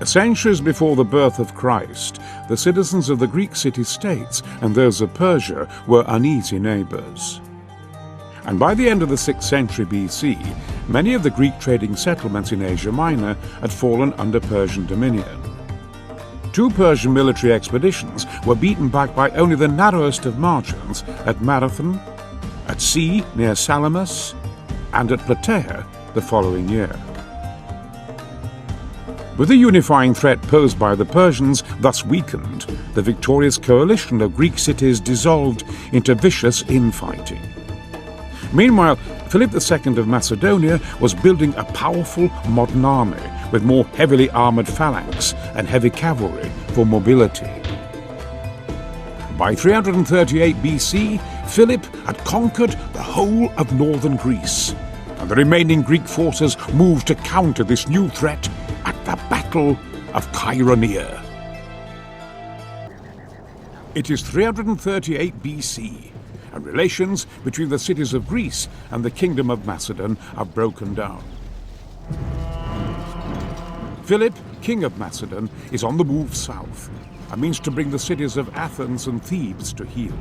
Centuries before the birth of Christ, the citizens of the Greek city-states and those of Persia were uneasy neighbors. And by the end of the 6th century BC, many of the Greek trading settlements in Asia Minor had fallen under Persian dominion. 2 Persian military expeditions were beaten back by only the narrowest of margins at Marathon, at sea near Salamis, and at Plataea the following year. With the unifying threat posed by the Persians thus weakened, the victorious coalition of Greek cities dissolved into vicious infighting. Meanwhile, Philip II of Macedonia was building a powerful modern army with more heavily armoured phalanx and heavy cavalry for mobility. By 338 BC, Philip had conquered the whole of northern Greece, and the remaining Greek forces moved to counter this new threat at the Battle of Chaeronea. It is 338 BC, and relations between the cities of Greece and the Kingdom of Macedon are broken down. Philip, King of Macedon, is on the move south, and means to bring the cities of Athens and Thebes to heel.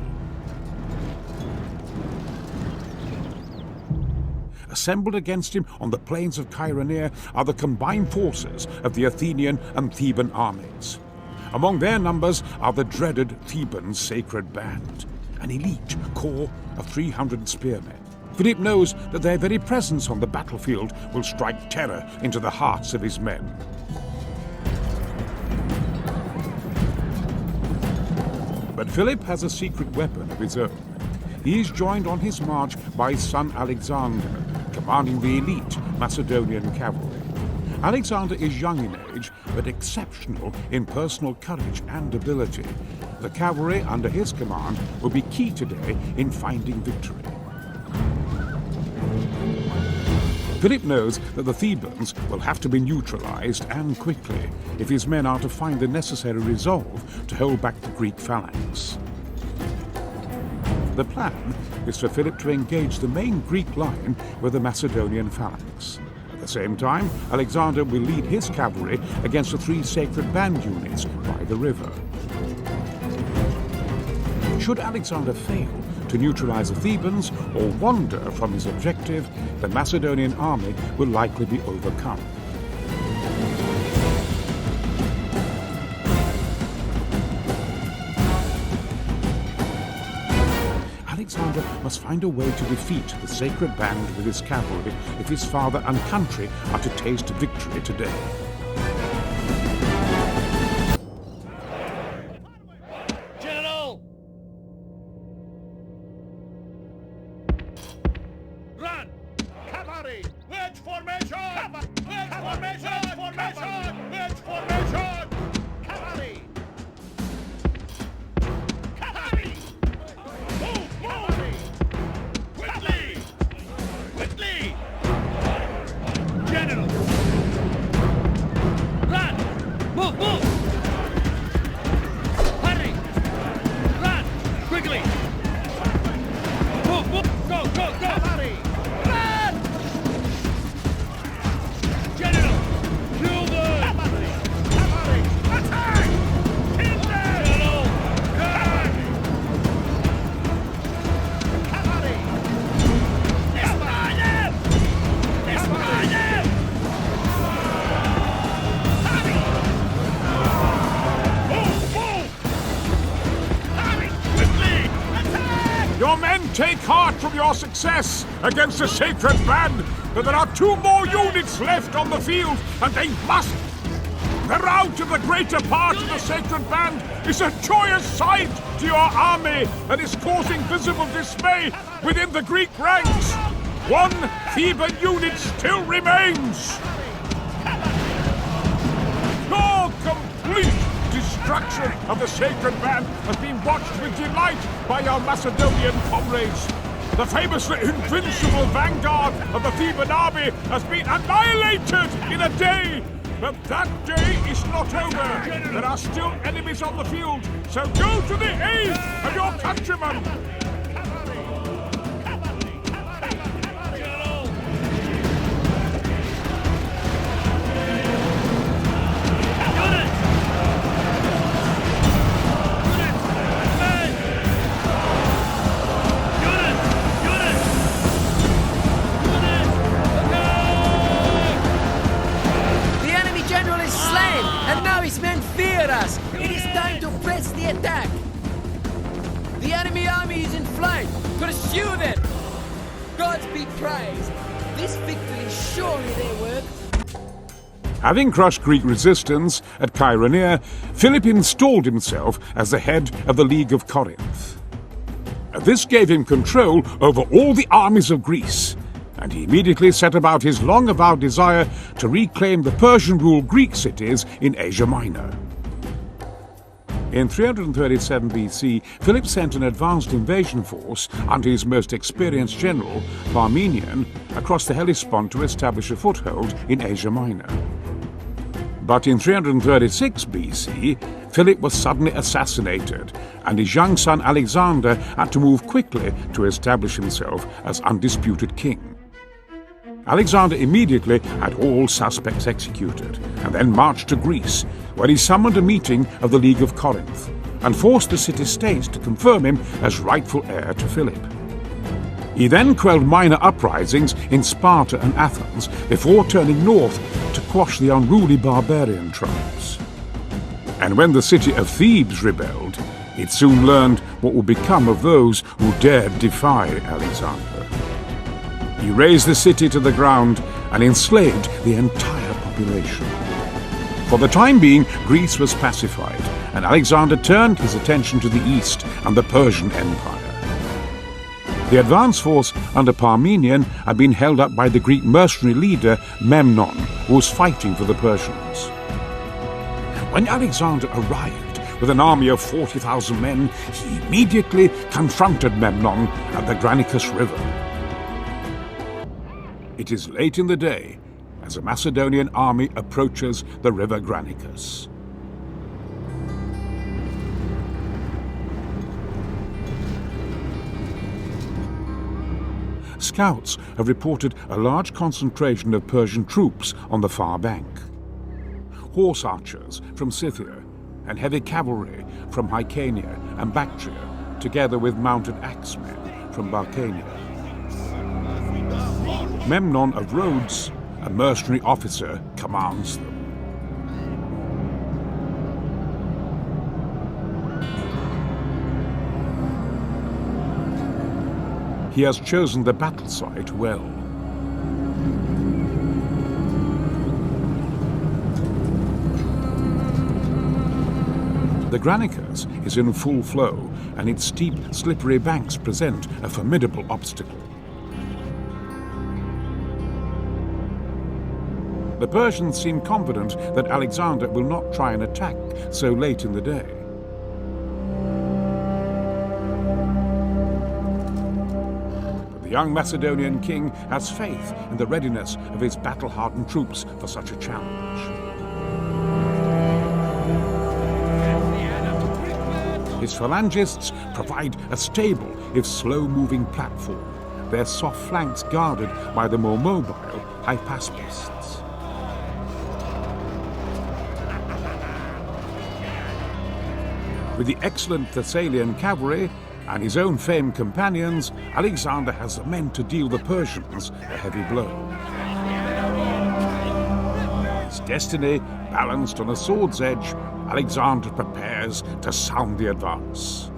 Assembled against him on the plains of Chaeronea are the combined forces of the Athenian and Theban armies. Among their numbers are the dreaded Theban Sacred Band, an elite corps of 300 spearmen. Philip knows that their very presence on the battlefield will strike terror into the hearts of his men. But Philip has a secret weapon of his own. He is joined on his march by his son Alexander, commanding the elite Macedonian cavalry. Alexander is young in age, but exceptional in personal courage and ability. The cavalry under his command will be key today in finding victory. Philip knows that the Thebans will have to be neutralized, and quickly, if his men are to find the necessary resolve to hold back the Greek phalanx. The plan is for Philip to engage the main Greek line with the Macedonian phalanx. At the same time, Alexander will lead his cavalry against the 3 sacred band units by the river. Should Alexander fail to neutralize the Thebans or wander from his objective, the Macedonian army will likely be overcome. Alexander must find a way to defeat the sacred band with his cavalry if his father and country are to taste victory today. General! Run! Cavalry! Wedge formation! Wedge formation! Formation! Wedge formation! Cavalry! Cavalry! Move! Cavalry! Quickly! Quickly! General! Run! Move! Move! Hurry! Run! Quickly! Move! Move! Go! Go! Go! Cavalry! Run! General! Kill them! Cavalry! Cavalry! Attack! Kill them! General! Run! Cavalry! Destroy them! Destroy them! Hurry! Move! Move! Hurry! Quickly! Attack! Your men take heart from your success against the sacred band, but there are 2 more units left on the field, and they must. The rout of the greater part of the sacred band is a joyous sight to your army and is causing visible dismay within the Greek ranks. 1 Theban unit still remains. Your complete destruction of the sacred band has been watched with delight by our Macedonian comrades. The famously invincible vanguard of the Theban army has been annihilated in a day. But that day is not over. There are still enemies on the field, so go to the aid of your countrymen. General! the attack! The enemy army is in flight! Pursue them! Gods be praised! This victory is surely their work. Having crushed Greek resistance at Chaeronea, Philip installed himself as the head of the League of Corinth. This gave him control over all the armies of Greece, and he immediately set about his long-avowed desire to reclaim the Persian-ruled Greek cities in Asia Minor. In 337 BC, Philip sent an advanced invasion force under his most experienced general, Parmenion, across the Hellespont to establish a foothold in Asia Minor. But in 336 BC, Philip was suddenly assassinated, and his young son Alexander had to move quickly to establish himself as undisputed king. Alexander immediately had all suspects executed, and then marched to Greece, where he summoned a meeting of the League of Corinth, and forced the city-states to confirm him as rightful heir to Philip. He then quelled minor uprisings in Sparta and Athens before turning north to quash the unruly barbarian tribes. And when the city of Thebes rebelled, it soon learned what would become of those who dared defy Alexander. He razed the city to the ground and enslaved the entire population. For the time being, Greece was pacified, and Alexander turned his attention to the east and the Persian Empire. The advance force under Parmenion had been held up by the Greek mercenary leader Memnon, who was fighting for the Persians. When Alexander arrived with an army of 40,000 men, he immediately confronted Memnon at the Granicus River. It is late in the day as a Macedonian army approaches the river Granicus. Scouts have reported a large concentration of Persian troops on the far bank. Horse archers from Scythia and heavy cavalry from Hyrcania and Bactria, together with mounted axemen from Balkania. Memnon of Rhodes, a mercenary officer, commands them. He has chosen the battle site well. The Granicus is in full flow, and its steep, slippery banks present a formidable obstacle. The Persians seem confident that Alexander will not try an attack so late in the day. But the young Macedonian king has faith in the readiness of his battle-hardened troops for such a challenge. His phalangists provide a stable, if slow-moving platform, their soft flanks guarded by the more mobile hypaspists. With the excellent Thessalian cavalry and his own famed companions, Alexander has the men to deal the Persians a heavy blow. His destiny balanced on a sword's edge, Alexander prepares to sound the advance.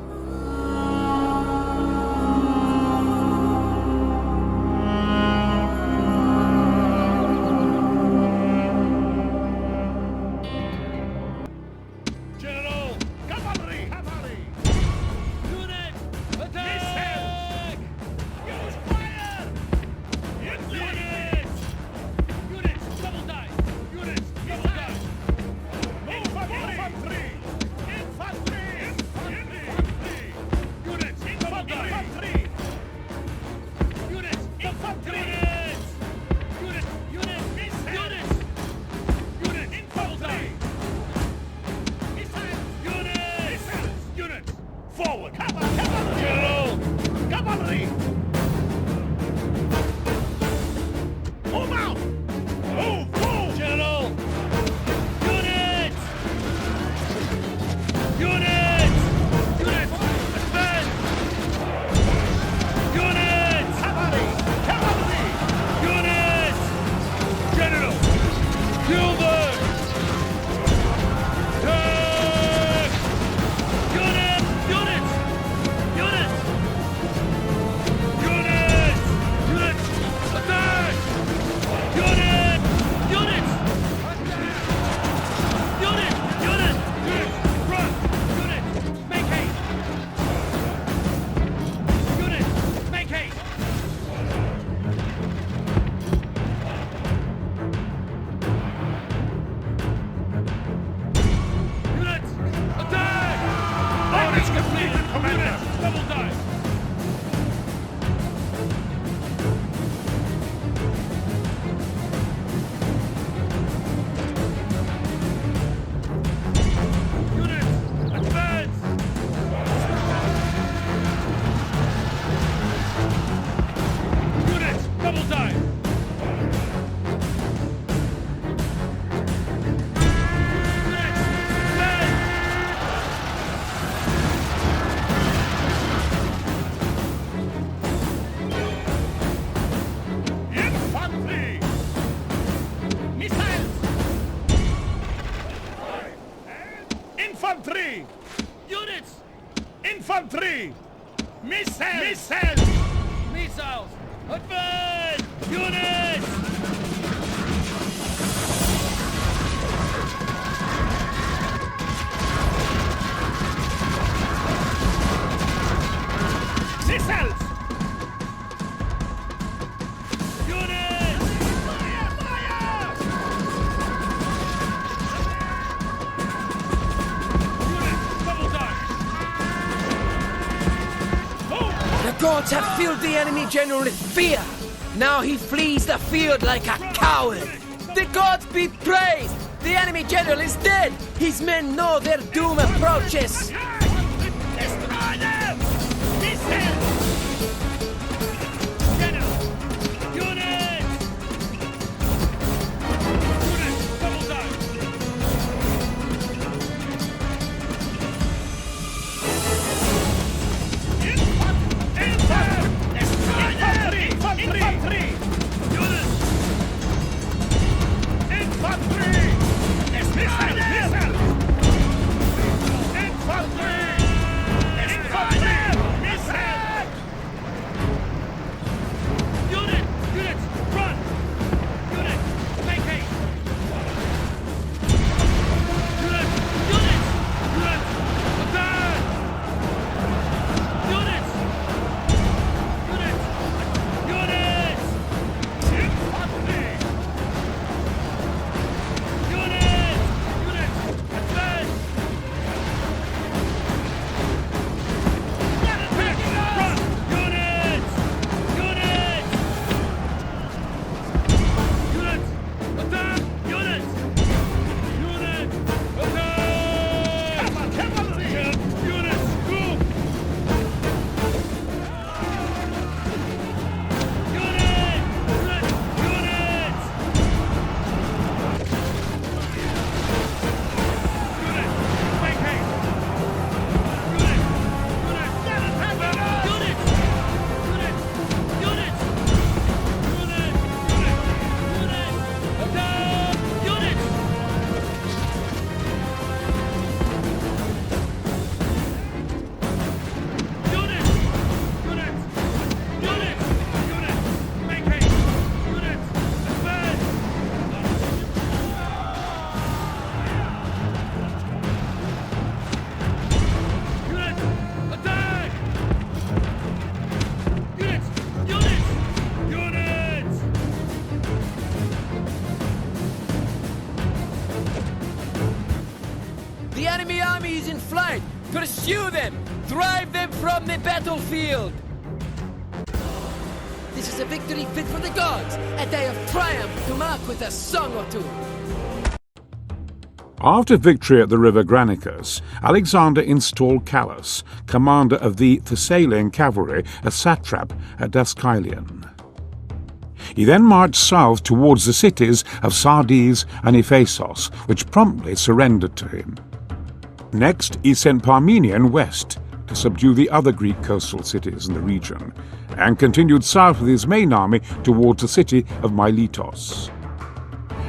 Infantry! Units! Infantry! Missiles! Missiles! Missiles! Advance! Units! Missiles! Units! Fire! Fire! Units! Double time! The gods have filled the enemy general with fear. Now he flees the field like a coward. The gods be praised! The enemy general is dead! His men know their doom approaches! Destroy them! Missiles! General! Units! Units! Double time! Infantry! Infantry! Units! Infantry! Missile! Missile! Infantry! Infantry! Missile! Units! Units! Run! Units! Make haste! Units! Units! Units! Attack! Units! Units! Units! Infantry! Units! Units! Advance! Run! Units! Units! Units! Attack! Units! Units! Attack! Cavalry! Units! Group! Units! Units! Units! Units! Make haste! Units! Units! Units! Units! Units! Units! Units! Attack! Units! Units! Units! Units! Units! Make haste! Units! Advance! Units! Attack! Units! Units! Units! The enemy army is in flight! Pursue them! Drive them from the battlefield! This is a victory fit for the gods! A day of triumph to mark with a song or two! After victory at the river Granicus, Alexander installed Callus, commander of the Thessalian cavalry, as satrap at Dascylion. He then marched south towards the cities of Sardes and Ephesos, which promptly surrendered to him. Next, he sent Parmenion west to subdue the other Greek coastal cities in the region, and continued south with his main army towards the city of Miletos.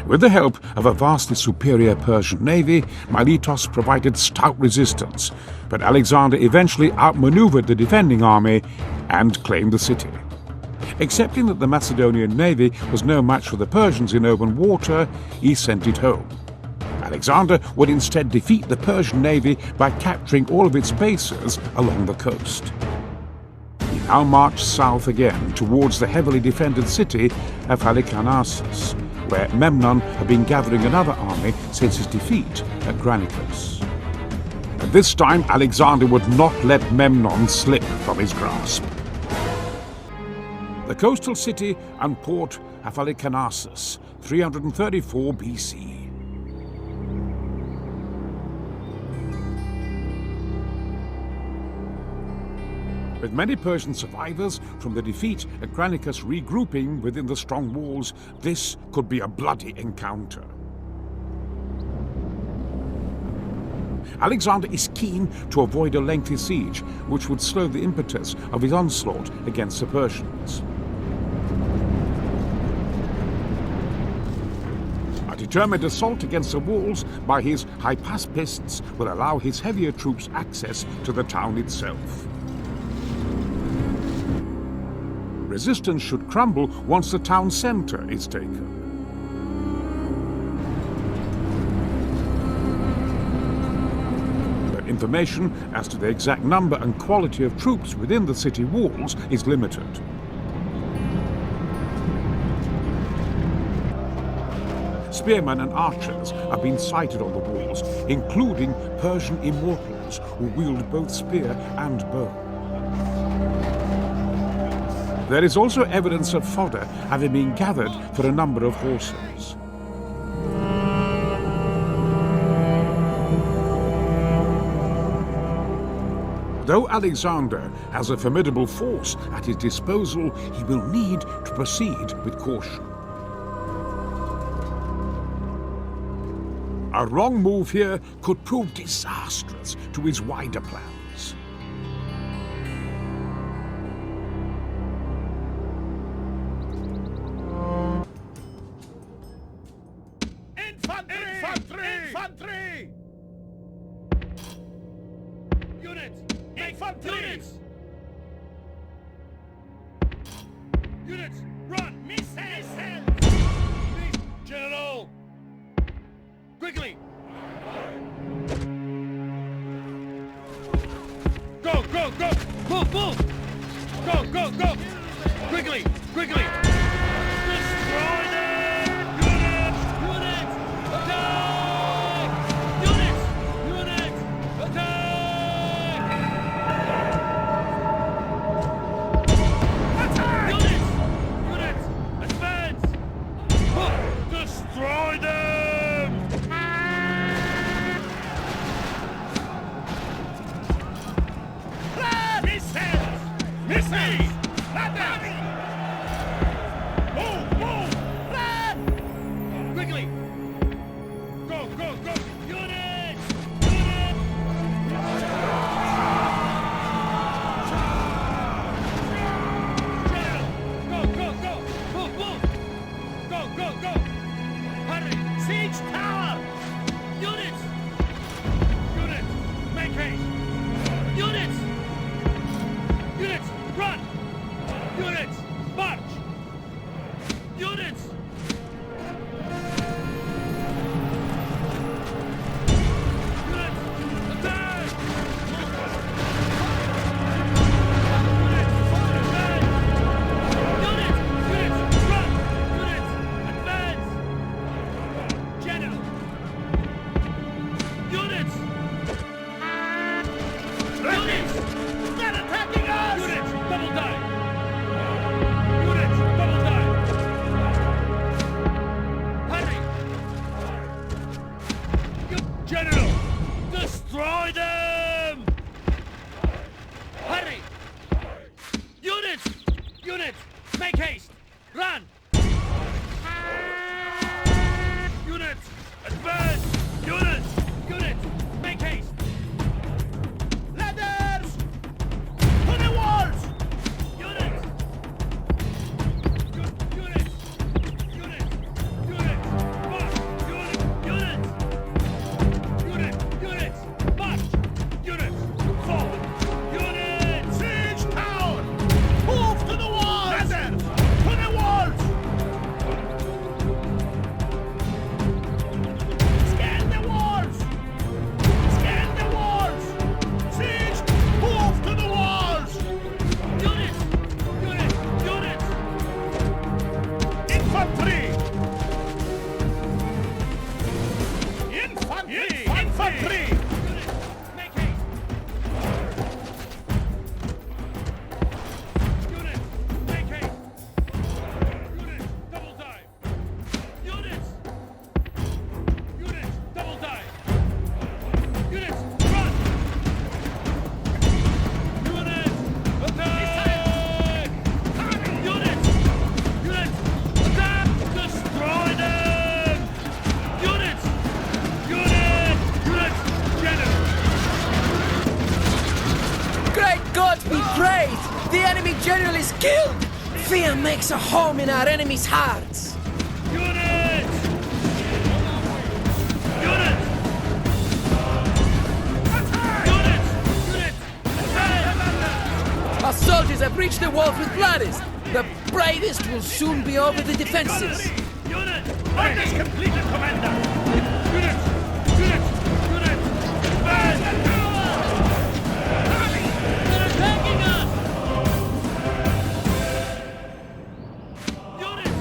With the help of a vastly superior Persian navy, Miletos provided stout resistance, but Alexander eventually outmaneuvered the defending army and claimed the city. Accepting that the Macedonian navy was no match for the Persians in open water, he sent it home. Alexander would instead defeat the Persian navy by capturing all of its bases along the coast. He now marched south again towards the heavily defended city of Halicarnassus, where Memnon had been gathering another army since his defeat at Granicus. At this time, Alexander would not let Memnon slip from his grasp. The coastal city and port of Halicarnassus, 334 BC. With many Persian survivors from the defeat at Granicus regrouping within the strong walls, this could be a bloody encounter. Alexander is keen to avoid a lengthy siege, which would slow the impetus of his onslaught against the Persians. But determined assault against the walls by his hypaspists will allow his heavier troops access to the town itself. Resistance should crumble once the town center is taken. But information as to the exact number and quality of troops within the city walls is limited. Spearmen and archers have been sighted on the walls, including Persian immortals who wield both spear and bow. There is also evidence of fodder having been gathered for a number of horses. Though Alexander has a formidable force at his disposal, he will need to proceed with caution. A wrong move here could prove disastrous to his wider plans. Infantry! Infantry! Units! Infantry! Units! Units! Run! Missiles! General! Quickly! Go, go, go! Move, move! Go, go, go! Quickly, quickly! Destroy them! Units! Units! Attack! Units! Units! Attack! Attack! Units! Units! Advance! Destroy them! Missiles! Missiles! Ladders! Move! Move! Run! Quickly! Go, go, go! Units! Units! General! Go, go, go! Move, move! Go, go, go! Hurry! Siege tower! Units! Units! Make haste! Units! Units! Run! Units! March! Units! Units! Attack! Units! Advance! Units! Units! Run! Units! Advance! General! Units! Units! They're attacking us! Units! Double die! Units! Double die! Hurry! General! Destroy them! Hurry! Units! Units! Make haste! Run! Units! Advance! Units! Units! Make haste! Ladders! To the walls! Units! Units! Units! Units! March! Units! Units! Units! March! Units! Forward! Units! Siege tower! Move to the walls! Ladders! To the walls! Scan the walls! Scan the walls! Siege! Move to the walls! Units! Units! Units! Infantry! Infantry! Infantry! Units! Make haste! Units! Make haste! Units! Double dive! Units! Units! Double dive! Units! Run! Units! Attack! Units! Units! Attack! Destroy them! Units! Units! Units! General! Great God be praised! The enemy general is killed! Fear makes a home in our enemies' hearts! Units! have reached the walls with Gladys. The bravest will soon be over the defenses. Unit! Find this completed, Commander! Units! Units! Units! Burn the tower! They're attacking us! Units!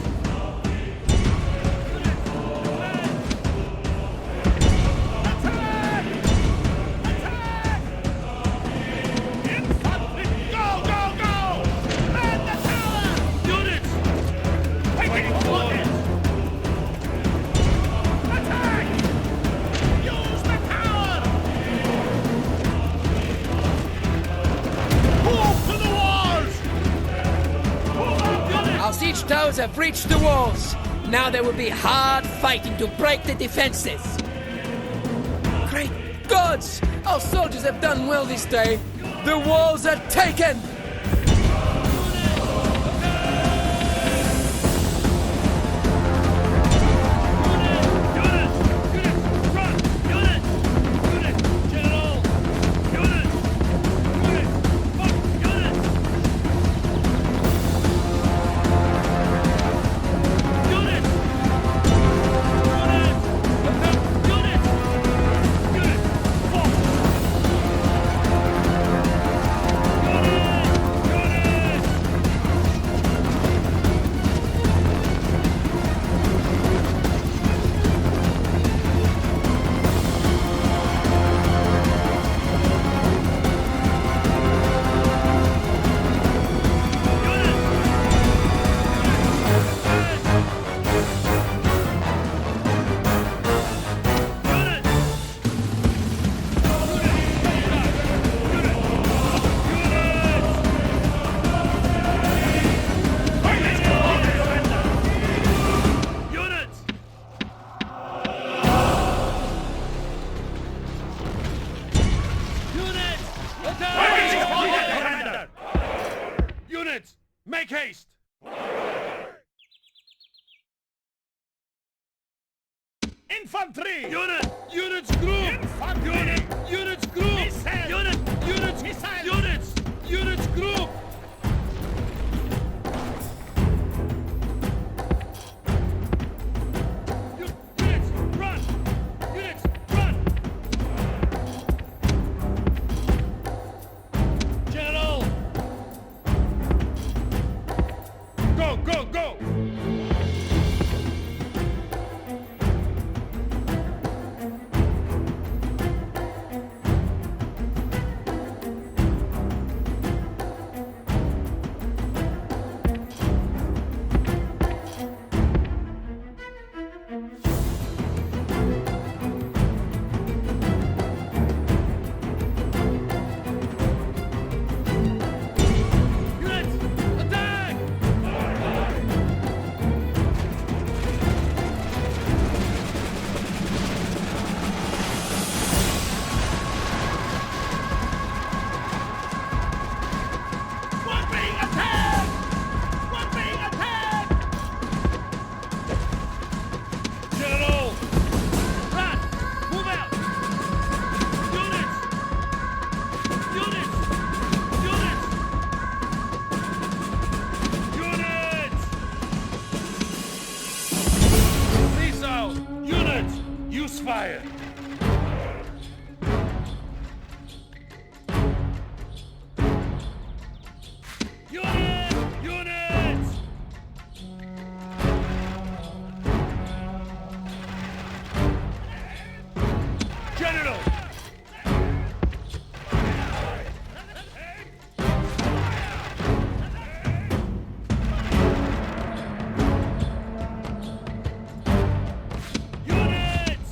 Attack! Attack! Infantry! Go, go, go! Burn the tower! Units! Taking orders! Attack! Use the tower! Move to the walls! Move up! Our siege towers have reached the walls. Now there will be hard fighting to break the defenses. Great gods! Our soldiers have done well this day. The walls are taken! Units, make haste! Infantry! Units group! Infantry! Units group! Missile! Units! Missile! Units group! Units, run! Units, run! General! Go, go, go! Units, attack! One being attacked! One being attacked! General! Run! Move out! Units! Units! Units! Units! Missile! Units! Use fire! Units! General! Units!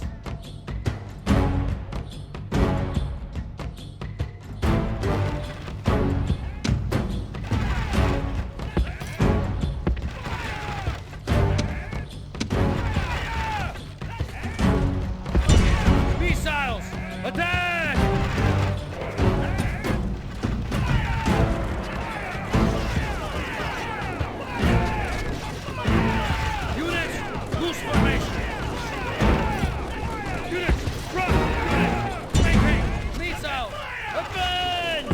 Missiles! Attack! Units, loose formation! Units, run! Units, maintain! Missile! Advance!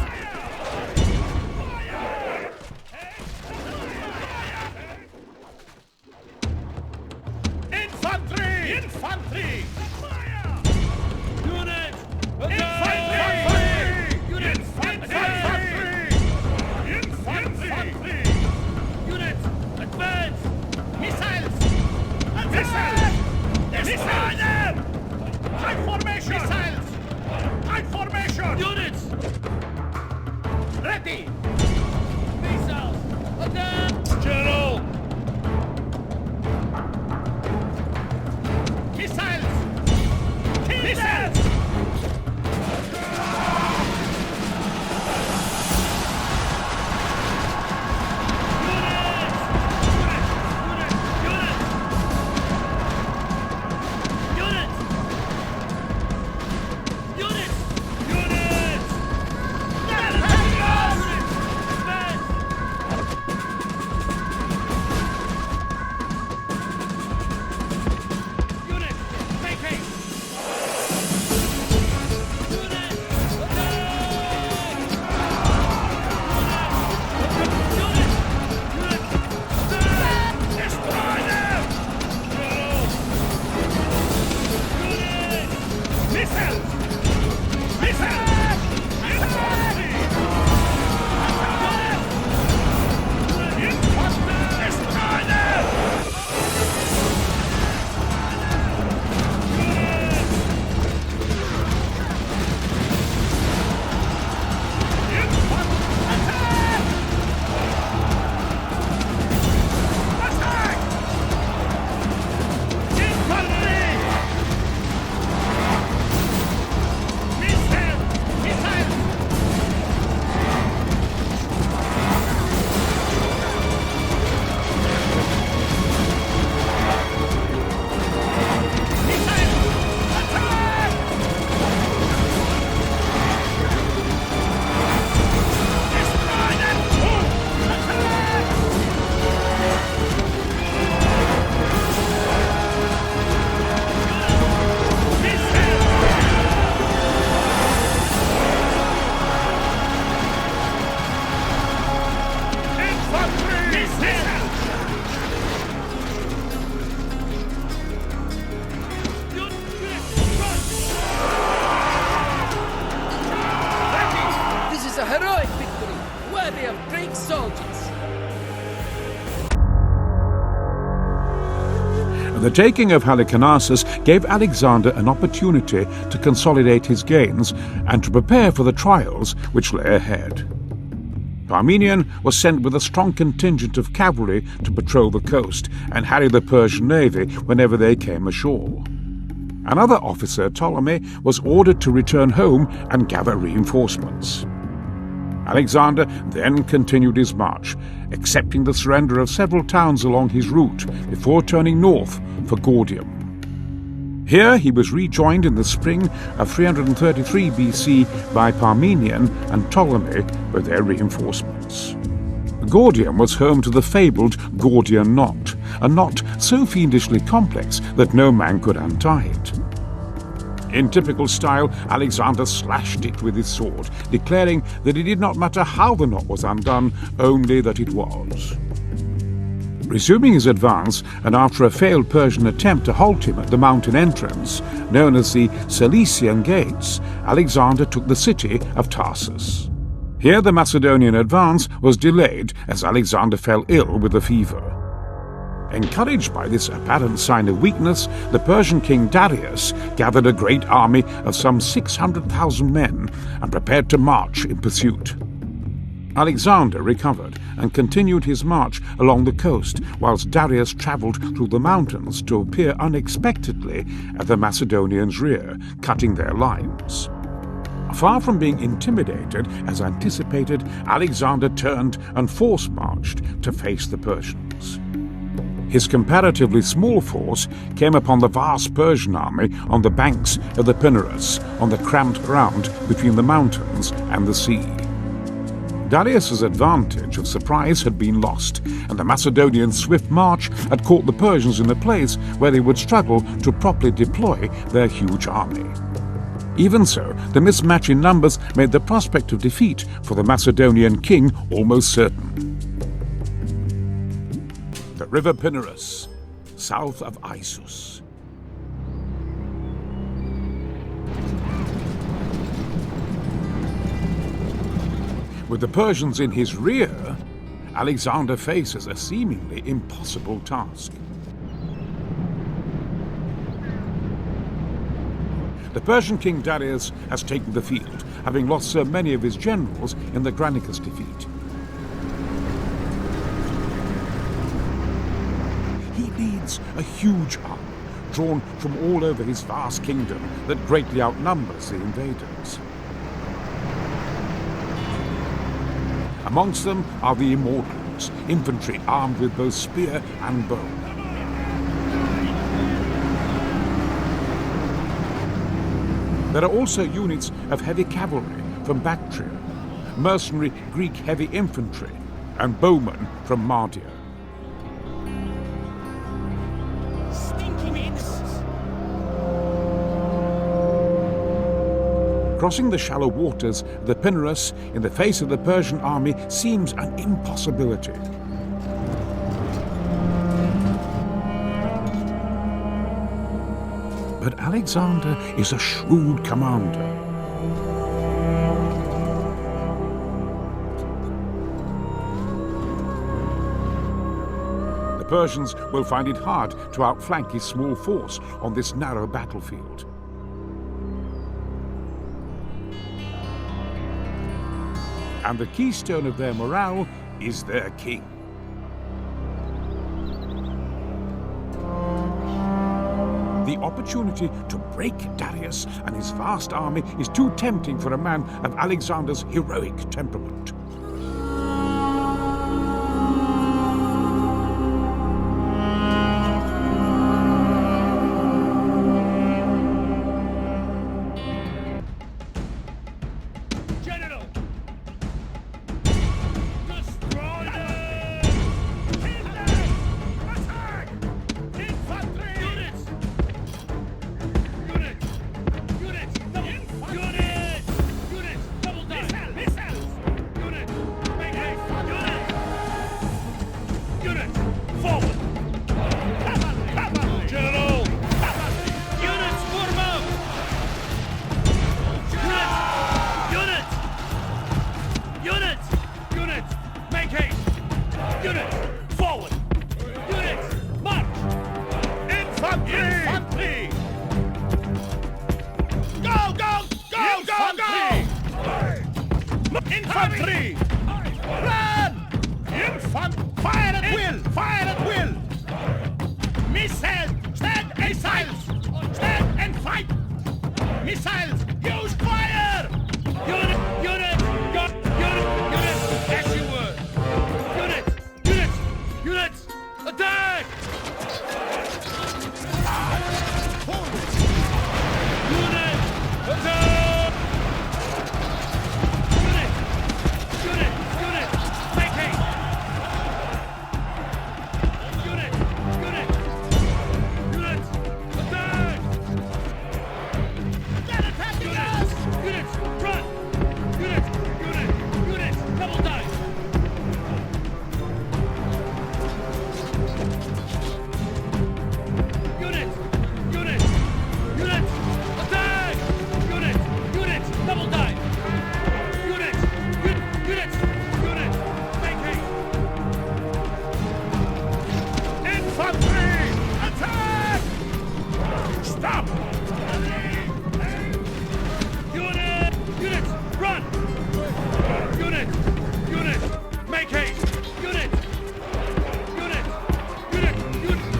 The taking of Halicarnassus gave Alexander an opportunity to consolidate his gains and to prepare for the trials which lay ahead. Parmenion was sent with a strong contingent of cavalry to patrol the coast and harry the Persian navy whenever they came ashore. Another officer, Ptolemy, was ordered to return home and gather reinforcements. Alexander then continued his march, accepting the surrender of several towns along his route before turning north for Gordium. Here he was rejoined in the spring of 333 BC by Parmenion and Ptolemy with their reinforcements. Gordium was home to the fabled Gordian knot, a knot so fiendishly complex that no man could untie it. In typical style, Alexander slashed it with his sword, declaring that it did not matter how the knot was undone, only that it was. Resuming his advance, and after a failed Persian attempt to halt him at the mountain entrance, known as the Cilician Gates, Alexander took the city of Tarsus. Here the Macedonian advance was delayed as Alexander fell ill with a fever. Encouraged by this apparent sign of weakness, the Persian king Darius gathered a great army of some 600,000 men and prepared to march in pursuit. Alexander recovered and continued his march along the coast, whilst Darius travelled through the mountains to appear unexpectedly at the Macedonians' rear, cutting their lines. Far from being intimidated, as anticipated, Alexander turned and force-marched to face the Persians. His comparatively small force came upon the vast Persian army on the banks of the Pinarus, on the cramped ground between the mountains and the sea. Darius's advantage of surprise had been lost, and the Macedonian swift march had caught the Persians in a place where they would struggle to properly deploy their huge army. Even so, the mismatch in numbers made the prospect of defeat for the Macedonian king almost certain. The river Pinarus, south of Issus. With the Persians in his rear, Alexander faces a seemingly impossible task. The Persian king Darius has taken the field, having lost so many of his generals in the Granicus defeat. A huge army, drawn from all over his vast kingdom that greatly outnumbers the invaders. Amongst them are the Immortals, infantry armed with both spear and bow. There are also units of heavy cavalry from Bactria, mercenary Greek heavy infantry, and bowmen from Mardia. Crossing the shallow waters of the Pinarus in the face of the Persian army seems an impossibility. But Alexander is a shrewd commander. The Persians will find it hard to outflank his small force on this narrow battlefield. And the keystone of their morale is their king. The opportunity to break Darius and his vast army is too tempting for a man of Alexander's heroic temperament. Infantry! Run! Fire at will! Fire at will! Missiles! Stand and missiles! Stand and fight! Missiles! Use fire! Unit! Unit! Unit! Unit! As you were! Units! Units! Units! Attack! Unit! Attack! Unit! Unit! Unit! Make haste! Unit! Unit! Units! Attack! They're attacking us! Units! Run! Units! Units! Units! Double dive! Units! Units! Units! Attack! Units! Units! Double dive! Units! Units! Units! Make haste! Infantry! Attack! Stop! Unit! Units! Run! Units! Units! Make haste! Units! Units! Units!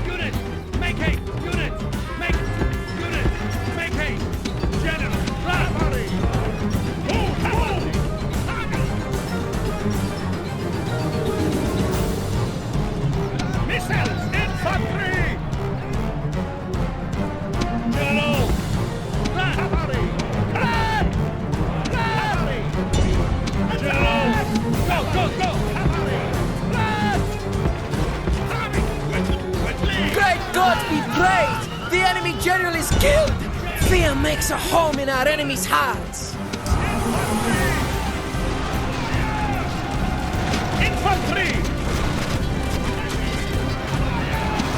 Units! Make haste! Units! Make units! Make haste! General! Run! Move! Move! Missiles! Infantry! General! Run! Cavalry! Run! Cavalry! General! Go! Go! Go! Cavalry! Run! Army! Quickly! Great God be praised! The enemy general is killed! Fear makes a home in our enemies' hearts! Infantry!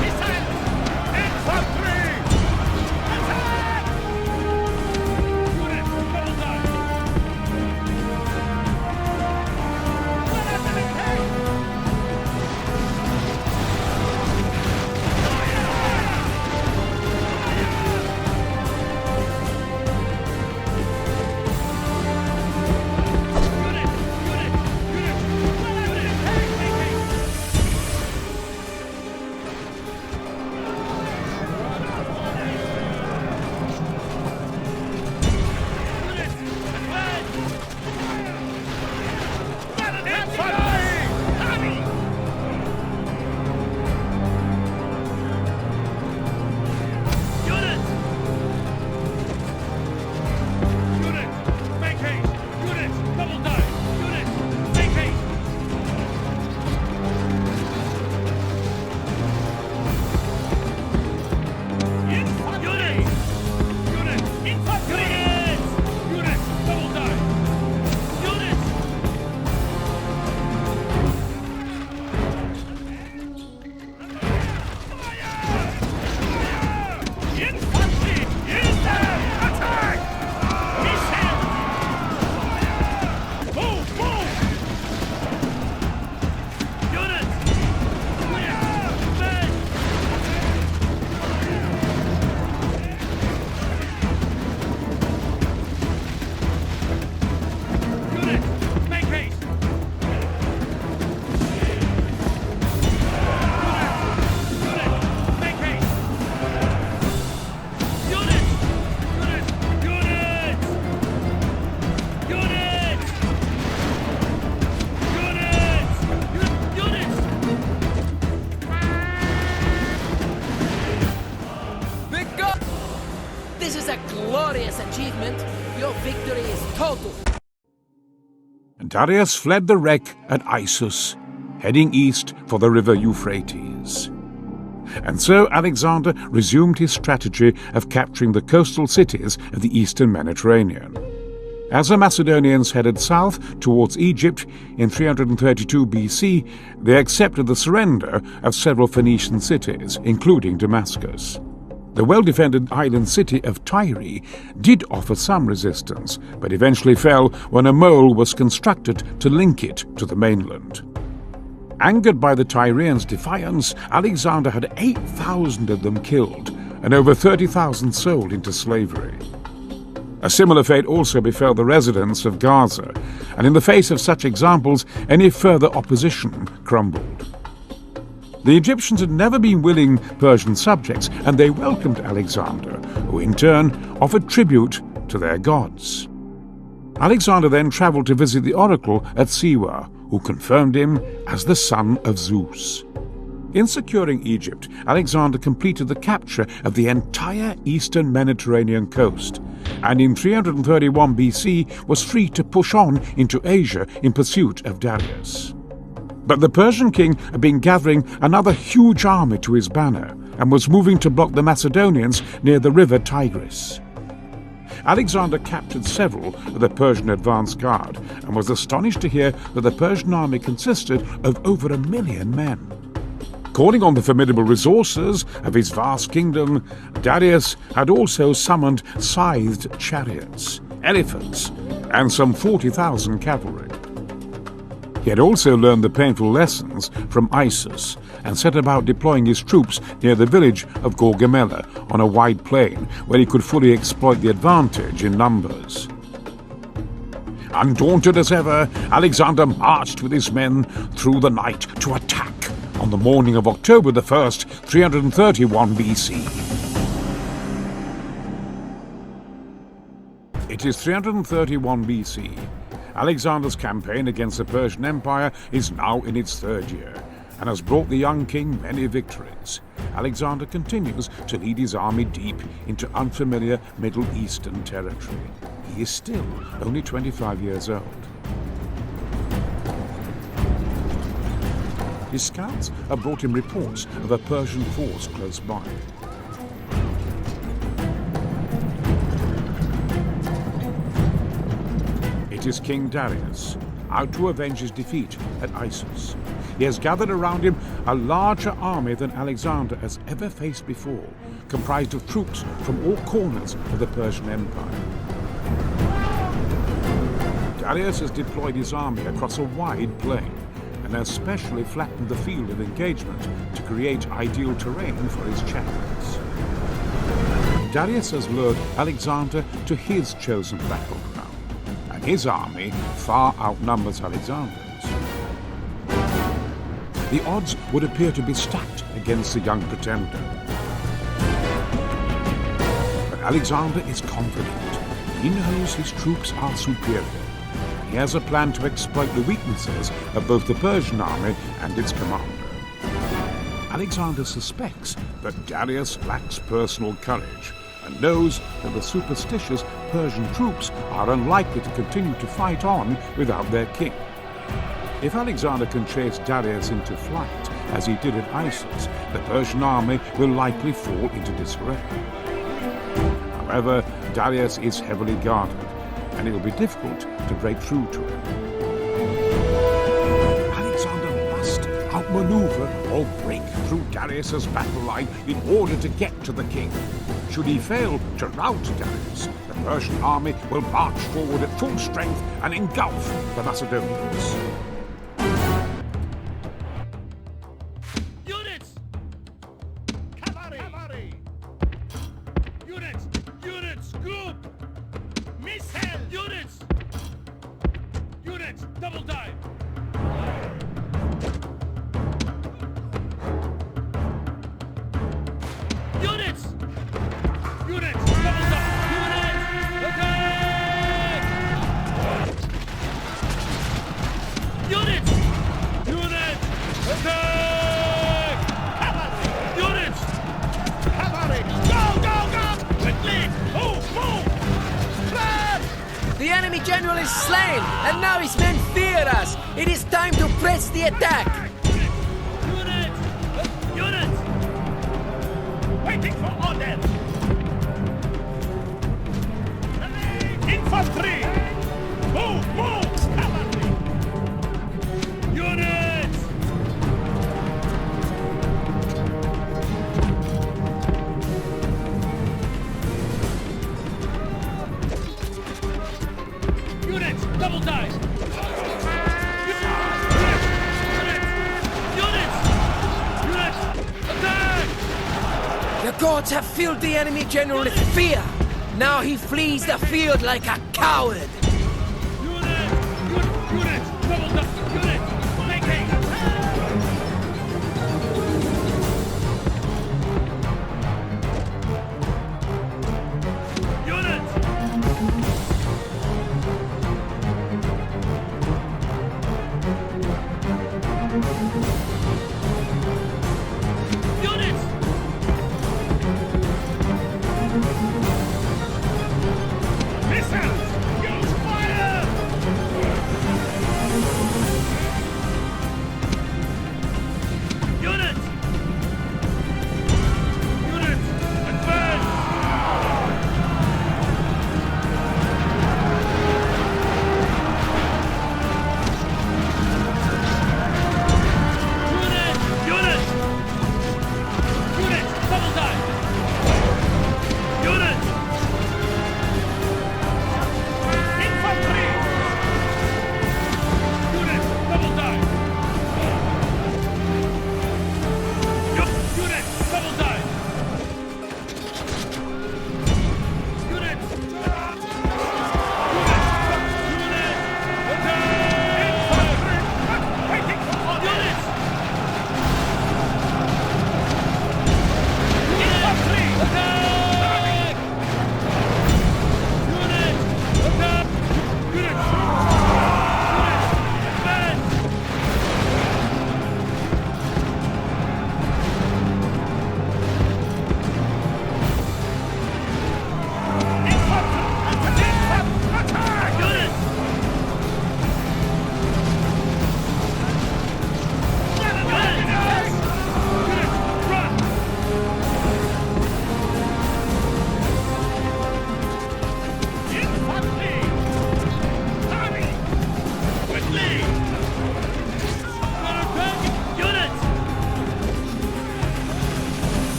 Missiles! Infantry! Attack! Units! Double dive! Let us attack! Units! Units! Units! Units! Make haste! Units! Advance! Infantry! Army! Units! Units! Make haste! Units! Double dive! Units! Make haste! Infantry! Units! Units! Infantry! Units! Units! Double dive! Units! Infantry! Use them! Attack! Missiles! Move! Move! Units! Men! Units! Make haste! Units! Make haste! Units! Units! Units! Units! Units! Units! Big God! This is a glorious achievement! Your victory is total! Darius fled the wreck at Issus, heading east for the river Euphrates. And so Alexander resumed his strategy of capturing the coastal cities of the eastern Mediterranean. As the Macedonians headed south towards Egypt in 332 BC, they accepted the surrender of several Phoenician cities, including Damascus. The well-defended island city of Tyre did offer some resistance, but eventually fell when a mole was constructed to link it to the mainland. Angered by the Tyrians' defiance, Alexander had 8,000 of them killed and over 30,000 sold into slavery. A similar fate also befell the residents of Gaza, and in the face of such examples, any further opposition crumbled. The Egyptians had never been willing Persian subjects, and they welcomed Alexander, who in turn offered tribute to their gods. Alexander then travelled to visit the oracle at Siwa, who confirmed him as the son of Zeus. In securing Egypt, Alexander completed the capture of the entire eastern Mediterranean coast, and in 331 BC was free to push on into Asia in pursuit of Darius. But the Persian king had been gathering another huge army to his banner and was moving to block the Macedonians near the river Tigris. Alexander captured several of the Persian advance guard and was astonished to hear that the Persian army consisted of over 1 million men. Calling on the formidable resources of his vast kingdom, Darius had also summoned scythed chariots, elephants, and some 40,000 cavalry. He had also learned the painful lessons from Isis and set about deploying his troops near the village of Gaugamela on a wide plain where he could fully exploit the advantage in numbers. Undaunted as ever, Alexander marched with his men through the night to attack on the morning of October the 1st, 331 BC. It is 331 BC. Alexander's campaign against the Persian Empire is now in its 3rd year and has brought the young king many victories. Alexander continues to lead his army deep into unfamiliar Middle Eastern territory. He is still only 25 years old. His scouts have brought him reports of a Persian force close by. It is King Darius, out to avenge his defeat at Issus. He has gathered around him a larger army than Alexander has ever faced before, comprised of troops from all corners of the Persian Empire. Darius has deployed his army across a wide plain, and has specially flattened the field of engagement to create ideal terrain for his chariots. Darius has lured Alexander to his chosen battleground, and his army far outnumbers Alexander's. The odds would appear to be stacked against the young pretender. But Alexander is confident. He knows his troops are superior. He has a plan to exploit the weaknesses of both the Persian army and its commander. Alexander suspects that Darius lacks personal courage and knows that the superstitious Persian troops are unlikely to continue to fight on without their king. If Alexander can chase Darius into flight, as he did at Issus, the Persian army will likely fall into disarray. However, Darius is heavily guarded, and it will be difficult to break through to him. Alexander must outmaneuver or break through Darius's battle line in order to get to the king. Should he fail to rout Darius, the Persian army will march forward at full strength and engulf the Macedonians. Units! Cavalry! Units! Group! Missile! Units! Double dive! Units! Double dive! Units! Attack! Units! Attack! Cavalry! Units! Cavalry! Go! Quickly! Move! The enemy general is slain, and now his men fear us. It is time to press the attack. Units! Waiting for orders! Infantry! Move! Cavalry! Units! Double dive! Units! Attack! The gods have filled the enemy general with fear. Now he flees the field like a coward. Units! Double up! Units! Make haste!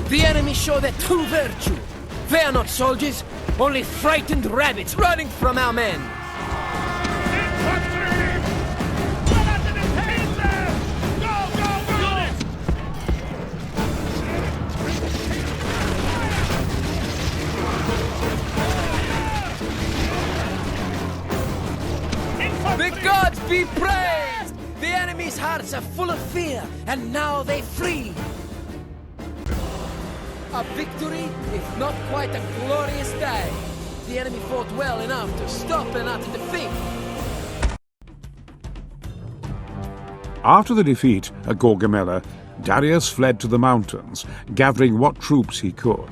The enemy show their true virtue. They are not soldiers, only frightened rabbits running from our men. The gods be praised! The enemy's hearts are full of fear, and now they flee. A victory, if not quite a glorious day. The enemy fought well enough to stop an utter defeat. After the defeat at Gaugamela, Darius fled to the mountains, gathering what troops he could.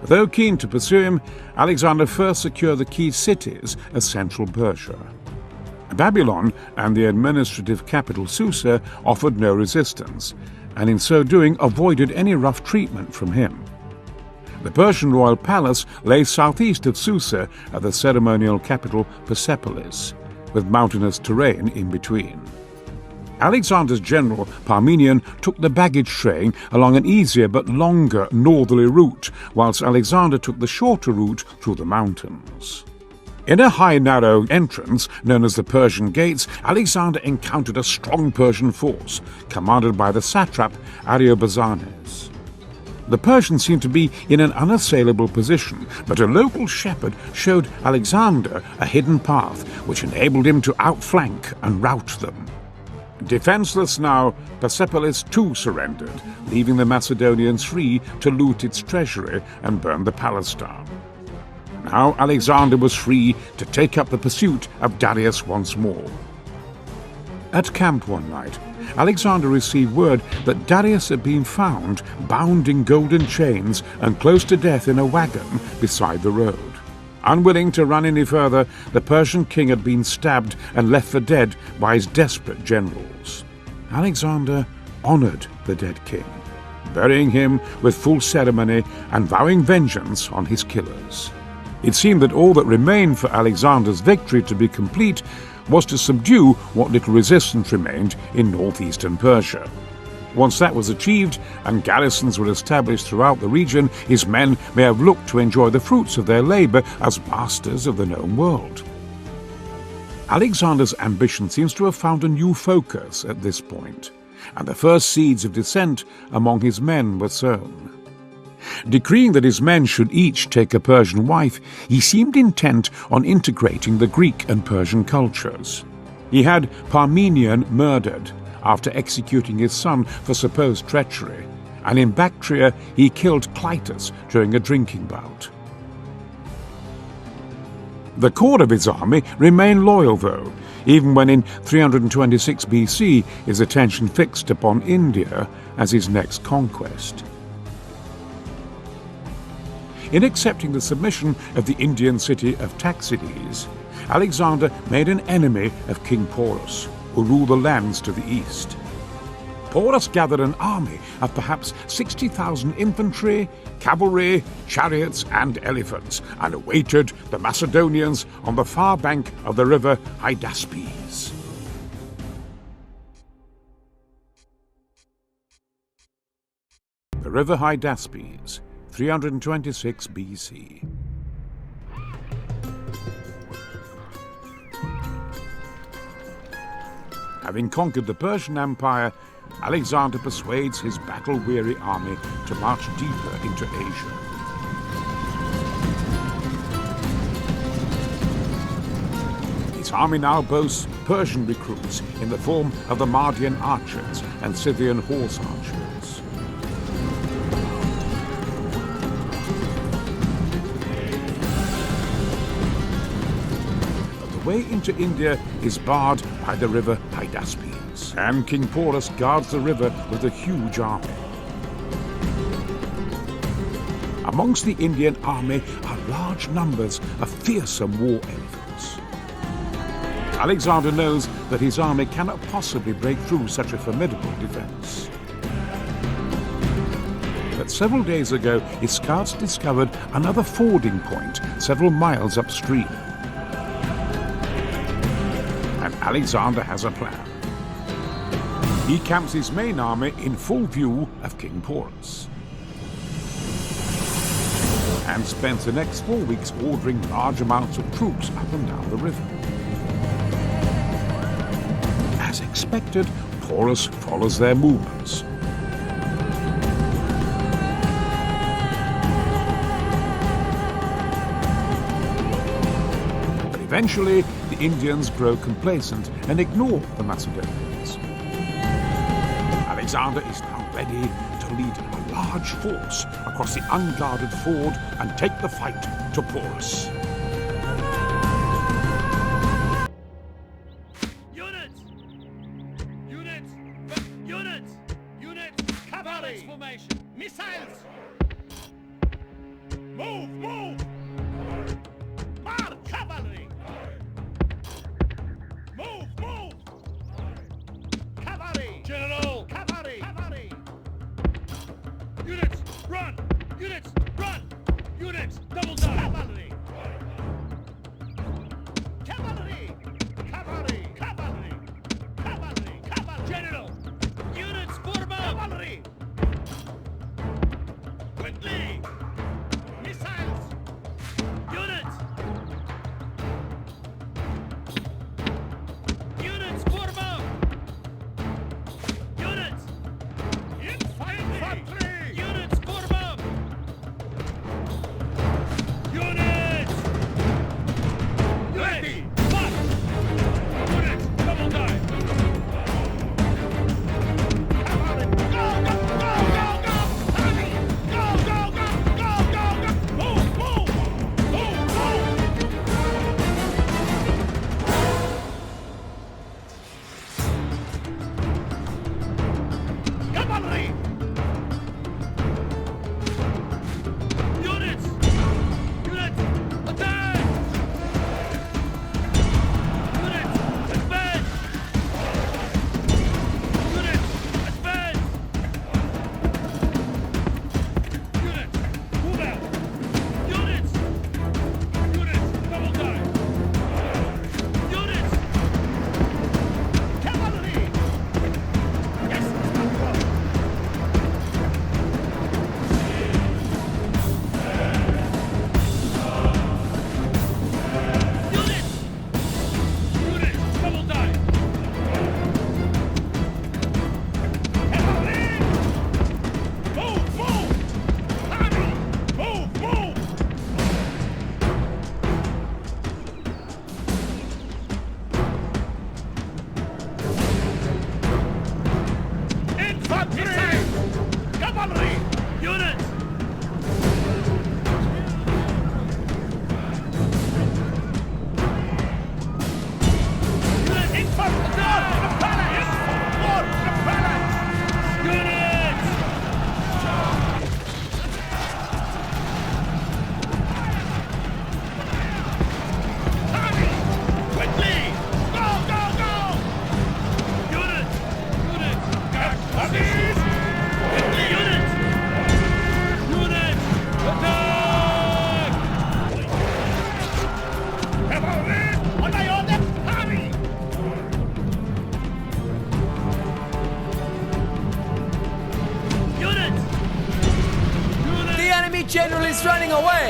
Though keen to pursue him, Alexander first secured the key cities of central Persia. Babylon and the administrative capital Susa offered no resistance, and in so doing avoided any rough treatment from him. The Persian royal palace lay southeast of Susa at the ceremonial capital Persepolis, with mountainous terrain in between. Alexander's general Parmenion took the baggage train along an easier but longer northerly route, whilst Alexander took the shorter route through the mountains. In a high narrow entrance known as the Persian Gates, Alexander encountered a strong Persian force, commanded by the satrap Ariobarzanes. The Persians seemed to be in an unassailable position, but a local shepherd showed Alexander a hidden path which enabled him to outflank and rout them. Defenseless now, Persepolis too surrendered, leaving the Macedonians free to loot its treasury and burn the palace down. Now Alexander was free to take up the pursuit of Darius once more. At camp one night, Alexander received word that Darius had been found bound in golden chains and close to death in a wagon beside the road. Unwilling to run any further, the Persian king had been stabbed and left for dead by his desperate generals. Alexander honored the dead king, burying him with full ceremony and vowing vengeance on his killers. It seemed that all that remained for Alexander's victory to be complete was to subdue what little resistance remained in northeastern Persia. Once that was achieved and garrisons were established throughout the region, his men may have looked to enjoy the fruits of their labor as masters of the known world. Alexander's ambition seems to have found a new focus at this point, and the first seeds of dissent among his men were sown. Decreeing that his men should each take a Persian wife, he seemed intent on integrating the Greek and Persian cultures. He had Parmenion murdered after executing his son for supposed treachery, and in Bactria he killed Clytus during a drinking bout. The core of his army remained loyal, though, even when in 326 BC his attention fixed upon India as his next conquest. In accepting the submission of the Indian city of Taxides, Alexander made an enemy of King Porus, who ruled the lands to the east. Porus gathered an army of perhaps 60,000 infantry, cavalry, chariots and elephants, and awaited the Macedonians on the far bank of the river Hydaspes. The river Hydaspes, 326 BC. Having conquered the Persian Empire, Alexander persuades his battle-weary army to march deeper into Asia. His army now boasts Persian recruits in the form of the Mardian archers and Scythian horse archers. But the way into India is barred by the river Hydaspes, and King Porus guards the river with a huge army. Amongst the Indian army are large numbers of fearsome war elephants. Alexander knows that his army cannot possibly break through such a formidable defense. But several days ago, his scouts discovered another fording point several miles upstream. And Alexander has a plan. He camps his main army in full view of King Porus, and spends the next 4 weeks ordering large amounts of troops up and down the river. As expected, Porus follows their movements. But eventually, the Indians grow complacent and ignore the Macedonians. Alexander is now ready to lead a large force across the unguarded ford and take the fight to Porus. Units! Units! Units! Units! Cavalry! Formation! Missiles! Move! Move! March! Cavalry! Move! Move! Cavalry! General! Cavalry! Cavalry! Units! Run! Units! Run! Units! Double down! Cavalry! Cavalry! Cavalry! Cavalry! Cavalry! Cavalry! General! Units form up! Cavalry! Quickly! Missiles! Units! Units form up! Units! Infantry! Units form up! Units!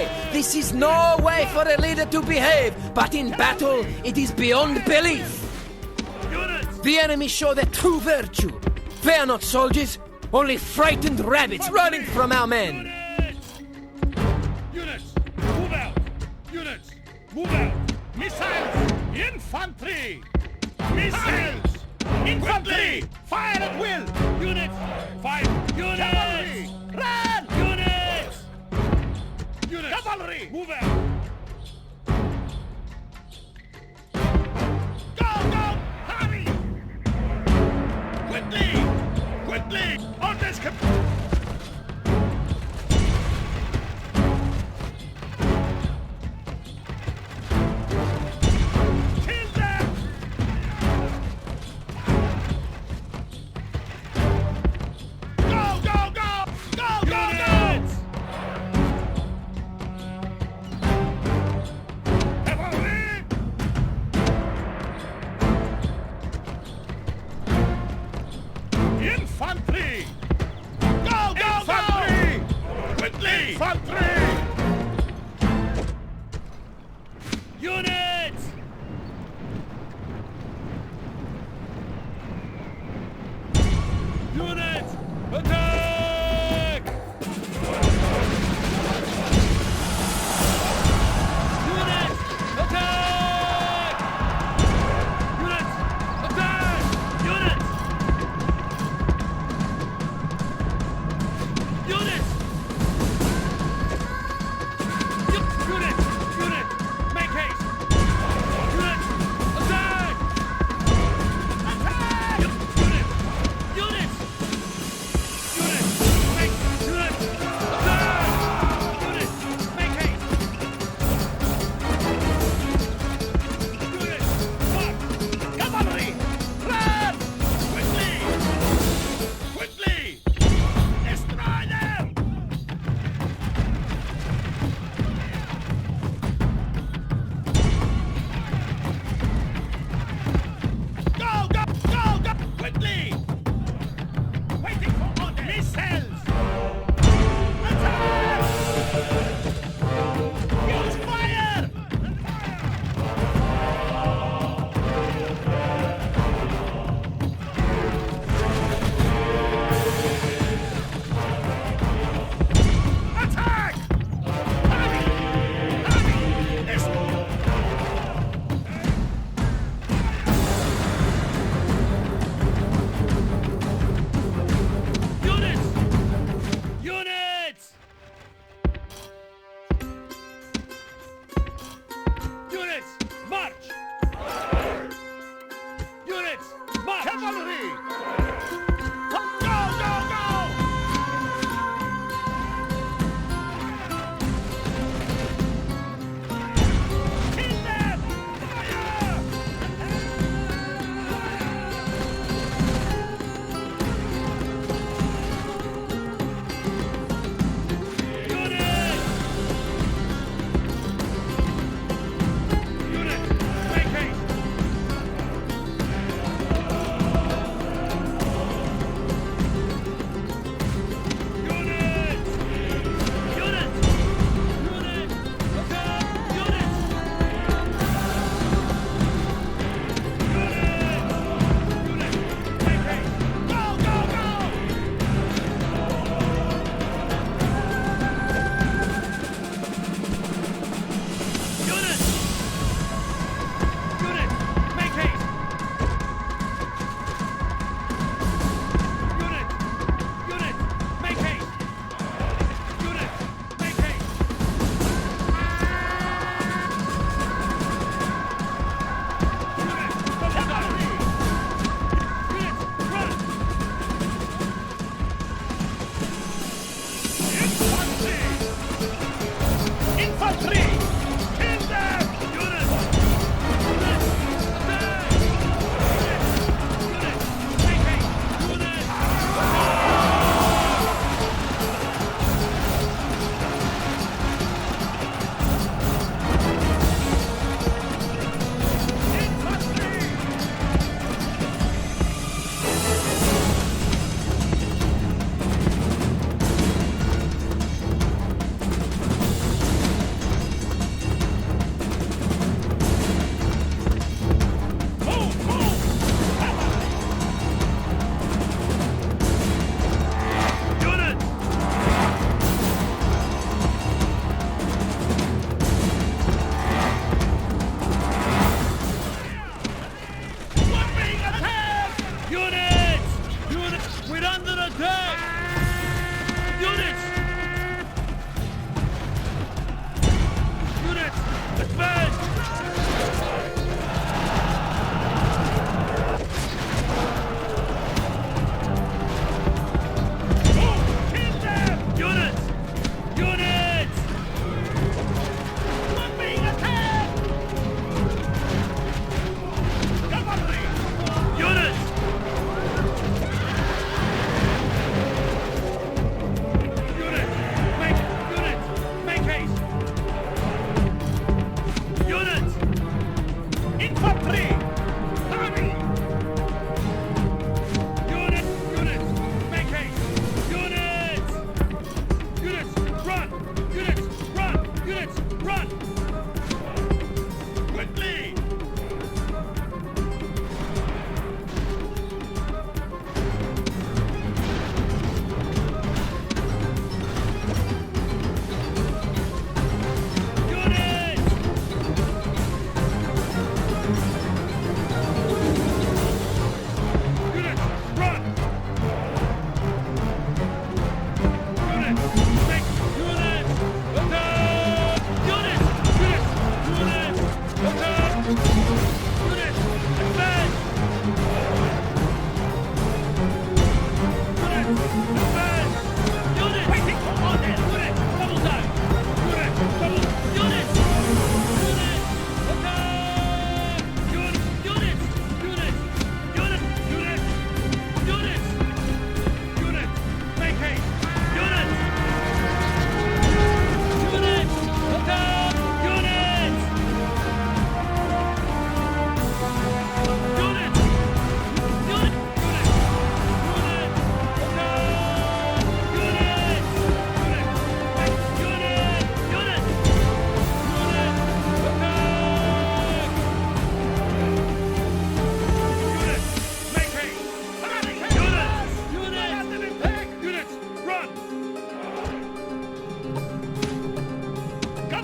say, this is no way for a leader to behave, but in battle, it is beyond belief. Units! The enemy show their true virtue. They are not soldiers, only frightened rabbits running from our men. Units! Move out! Units! Move out! Missiles! Infantry! Missiles! Infantry! Fire at will! Units! Fire! Units! Cavalry! Run! Units! Units! Cavalry! Move out! Go! Hurry! Quickly! Quickly! Orders come! Kill them! Go! Units! Cavalry! Infantry! Go!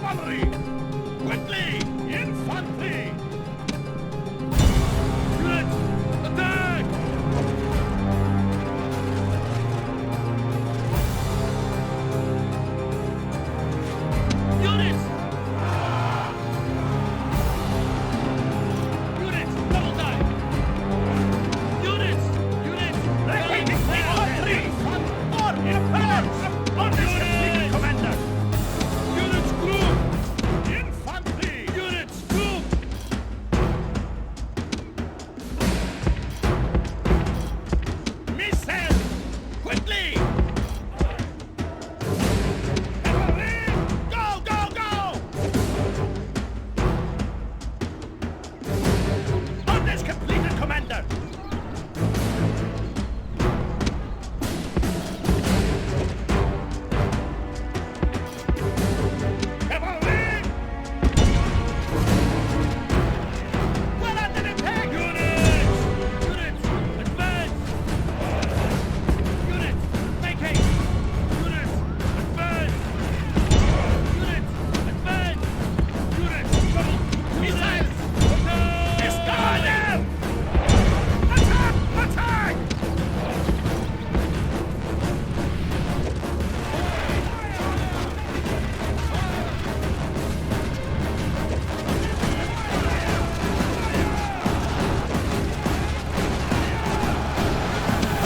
Cavalry! Quickly! Infantry! Units, attack! Units! Units, double time! Units! Units! Infantry! On Emperors! On this complete, Commander! Units, group! Infantry! Units, group! Missiles! Quickly! Cavalry! Go, go, go! On this completed, Commander! Cavalry! Well under attack! Units! Units, advance! Units, make haste! Units, advance! Units, advance! Units, trouble! Missiles! Attack! Destroy them! Attack! Attack!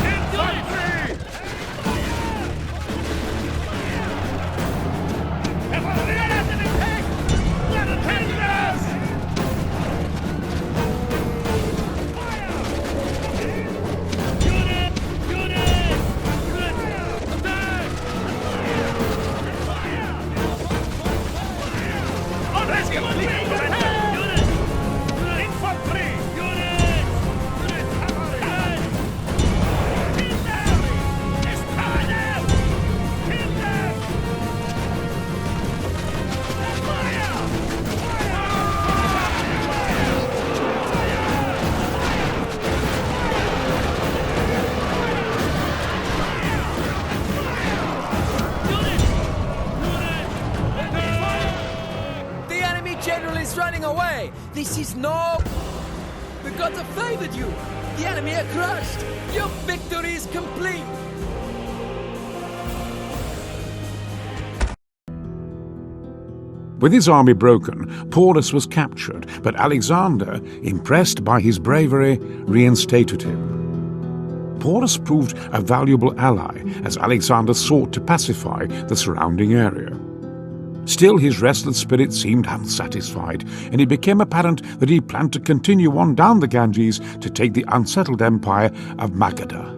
Infantry! Cavalry under attack! Defenders! Units! Units! Units, attack! On this complete, Commander! Units! Infantry! Units! Units, advance! Kill them! Destroy them! Kill them! Fire! Units! Units, attack! The enemy general is running away! This is no... The gods have favored you! The enemy are crushed! Your victory is complete! With his army broken, Porus was captured, but Alexander, impressed by his bravery, reinstated him. Porus proved a valuable ally as Alexander sought to pacify the surrounding area. Still, his restless spirit seemed unsatisfied, and it became apparent that he planned to continue on down the Ganges to take the unsettled empire of Magadha.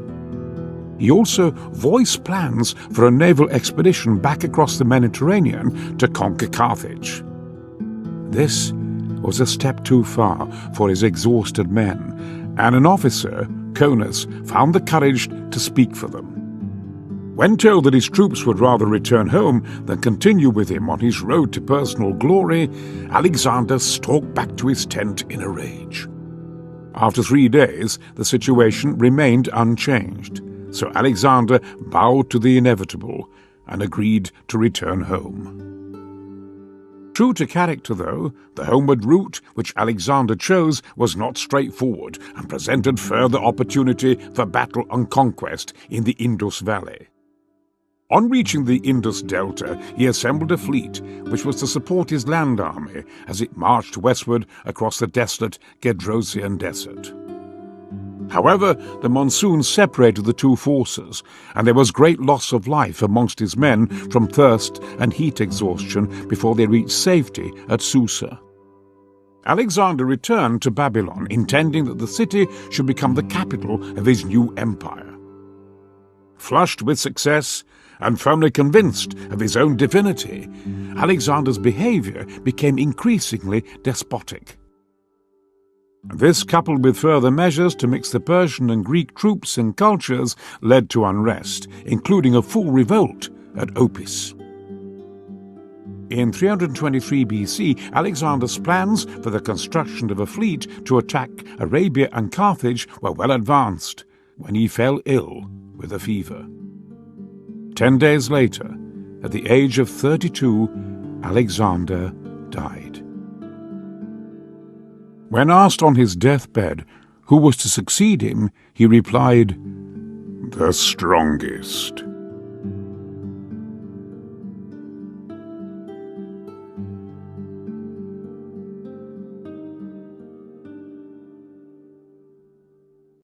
He also voiced plans for a naval expedition back across the Mediterranean to conquer Carthage. This was a step too far for his exhausted men, and an officer, Conus, found the courage to speak for them. When told that his troops would rather return home than continue with him on his road to personal glory, Alexander stalked back to his tent in a rage. After 3 days, the situation remained unchanged, so Alexander bowed to the inevitable and agreed to return home. True to character, though, the homeward route which Alexander chose was not straightforward and presented further opportunity for battle and conquest in the Indus Valley. On reaching the Indus Delta, he assembled a fleet which was to support his land army as it marched westward across the desolate Gedrosian desert. However, the monsoon separated the two forces, and there was great loss of life amongst his men from thirst and heat exhaustion before they reached safety at Susa. Alexander returned to Babylon, intending that the city should become the capital of his new empire. Flushed with success and firmly convinced of his own divinity, Alexander's behavior became increasingly despotic. This, coupled with further measures to mix the Persian and Greek troops and cultures, led to unrest, including a full revolt at Opis. In 323 BC, Alexander's plans for the construction of a fleet to attack Arabia and Carthage were well advanced when he fell ill with a fever. 10 days later, at the age of 32, Alexander died. When asked on his deathbed who was to succeed him, he replied, "The strongest."